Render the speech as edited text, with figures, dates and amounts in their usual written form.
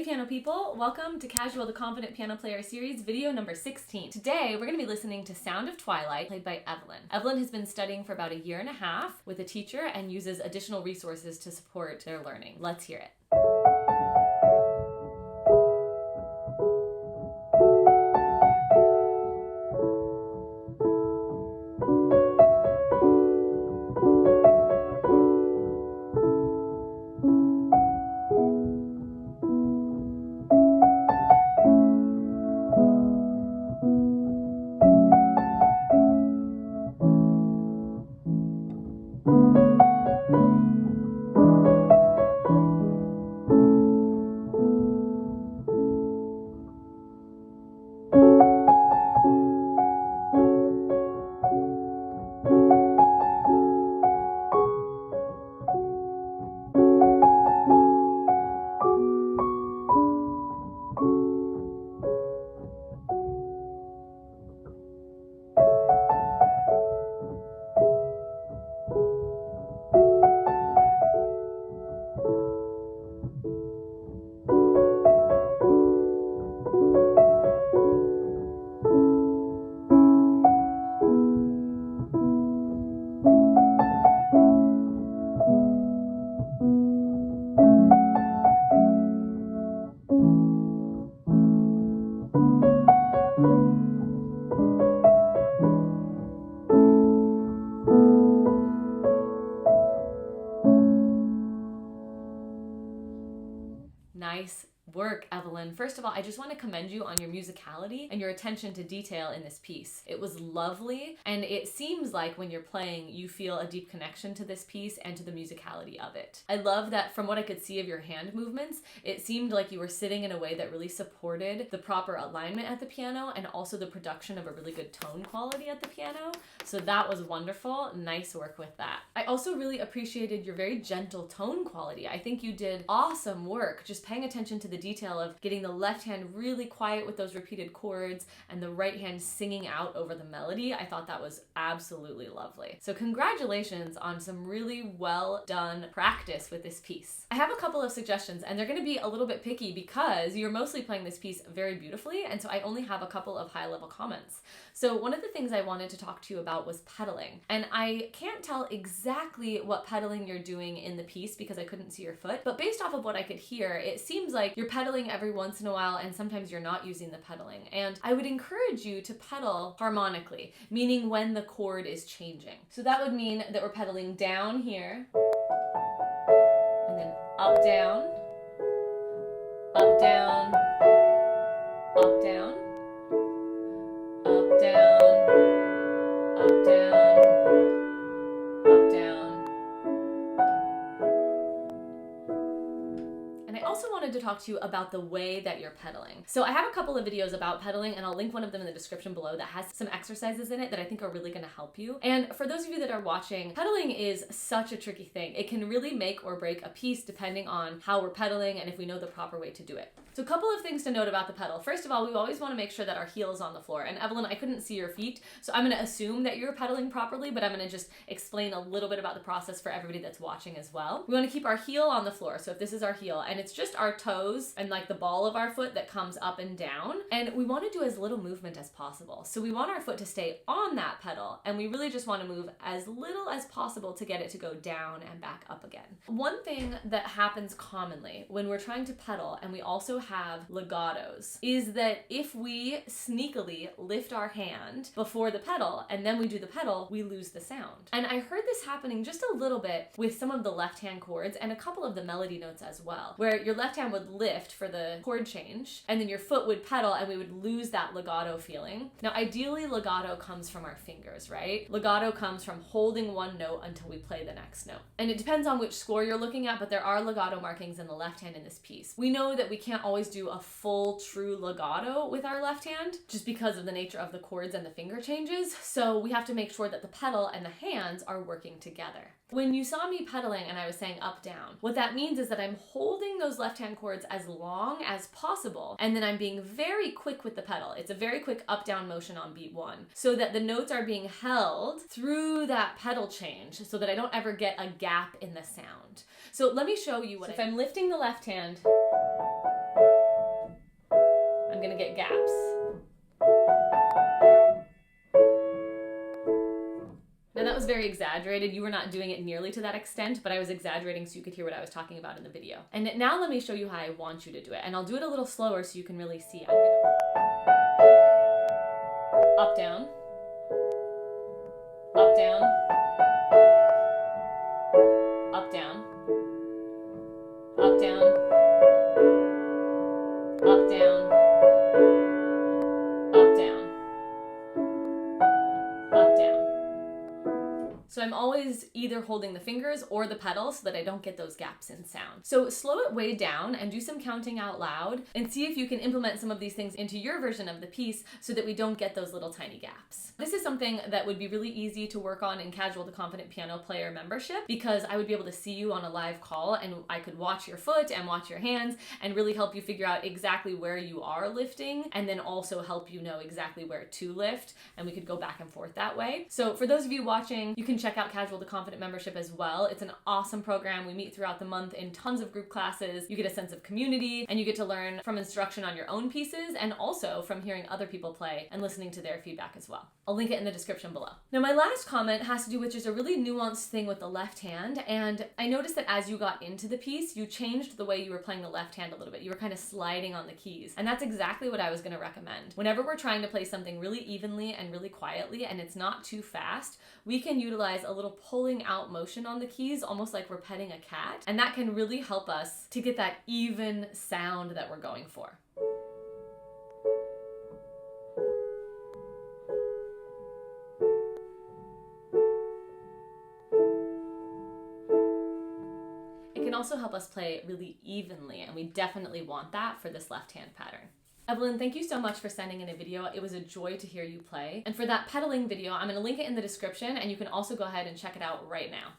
piano people, welcome to Casual the Confident Piano Player series, video number 16. Today, we're going to be listening to Sound of Twilight, played by Evelyn. Evelyn has been studying for about 1.5 years with a teacher and uses additional resources to support their learning. Let's hear it. Nice work, Evelyn. First of all, I just want to commend you on your musicality and your attention to detail in this piece. It was lovely, and it seems like when you're playing, you feel a deep connection to this piece and to the musicality of it. I love that from what I could see of your hand movements, it seemed like you were sitting in a way that really supported the proper alignment at the piano and also the production of a really good tone quality at the piano. So that was wonderful. Nice work with that. I also really appreciated your very gentle tone quality. I think you did awesome work just paying attention to the detail of getting the left hand really quiet with those repeated chords and the right hand singing out over the melody. I thought that was absolutely lovely. So congratulations on some really well done practice with this piece. I have a couple of suggestions, and they're going to be a little bit picky because you're mostly playing this piece very beautifully, and so I only have a couple of high-level comments. So one of the things I wanted to talk to you about was pedaling, and I can't tell exactly what pedaling you're doing in the piece because I couldn't see your foot, but based off of what I could hear, it seems like you're pedaling every once in a while and sometimes you're not using the pedaling. And I would encourage you to pedal harmonically, meaning when the chord is changing. So that would mean that we're pedaling down here, and then up, down, up, down, up, down, up, down, up, down, up, down. And I also wanted to talk to you about the way that you're pedaling. So I have a couple of videos about pedaling, and I'll link one of them in the description below that has some exercises in it that I think are really going to help you. And for those of you that are watching, pedaling is such a tricky thing. It can really make or break a piece depending on how we're pedaling and if we know the proper way to do it. So a couple of things to note about the pedal. First of all, we always want to make sure that our heel is on the floor. And Evelyn, I couldn't see your feet, so I'm going to assume that you're pedaling properly, but I'm going to just explain a little bit about the process for everybody that's watching as well. We want to keep our heel on the floor. So if this is our heel, and it's just our toes and like the ball of our foot that comes up and down, and we want to do as little movement as possible. So we want our foot to stay on that pedal, and we really just want to move as little as possible to get it to go down and back up again. One thing that happens commonly when we're trying to pedal, and we also have legatos, is that if we sneakily lift our hand before the pedal and then we do the pedal, we lose the sound. And I heard this happening just a little bit with some of the left hand chords and a couple of the melody notes as well, where your left hand would lift for the chord change and then your foot would pedal and we would lose that legato feeling. Now ideally legato comes from our fingers, right? Legato comes from holding one note until we play the next note. And it depends on which score you're looking at, but there are legato markings in the left hand in this piece. We know that we can't always do a full true legato with our left hand just because of the nature of the chords and the finger changes. So we have to make sure that the pedal and the hands are working together. When you saw me pedaling and I was saying up, down, what that means is that I'm holding those left-hand chords as long as possible, and then I'm being very quick with the pedal. It's a very quick up-down motion on beat 1, so that the notes are being held through that pedal change so that I don't ever get a gap in the sound. So let me show you what if I'm lifting the left hand very exaggerated. You were not doing it nearly to that extent, but I was exaggerating so you could hear what I was talking about in the video. And now let me show you how I want you to do it. And I'll do it a little slower so you can really see. I'm gonna up, down, up, down, up, down, up, down, up, down, up, down, up, down. So I'm always either holding the fingers or the pedal so that I don't get those gaps in sound. So slow it way down and do some counting out loud and see if you can implement some of these things into your version of the piece so that we don't get those little tiny gaps. This is something that would be really easy to work on in Casual to Confident Piano Player membership, because I would be able to see you on a live call and I could watch your foot and watch your hands and really help you figure out exactly where you are lifting, and then also help you know exactly where to lift, and we could go back and forth that way. So for those of you watching, you can check out Casual to Confident membership as well. It's an awesome program. We meet throughout the month in tons of group classes. You get a sense of community and you get to learn from instruction on your own pieces and also from hearing other people play and listening to their feedback as well. I'll link it in the description below. Now my last comment has to do with just a really nuanced thing with the left hand, and I noticed that as you got into the piece, you changed the way you were playing the left hand a little bit. You were kind of sliding on the keys, and that's exactly what I was going to recommend. Whenever we're trying to play something really evenly and really quietly and it's not too fast, we can utilize a little pulling out motion on the keys, almost like we're petting a cat, and that can really help us to get that even sound that we're going for. It can also help us play really evenly, and we definitely want that for this left hand pattern. Evelyn, thank you so much for sending in a video. It was a joy to hear you play. And for that pedaling video, I'm going to link it in the description, and you can also go ahead and check it out right now.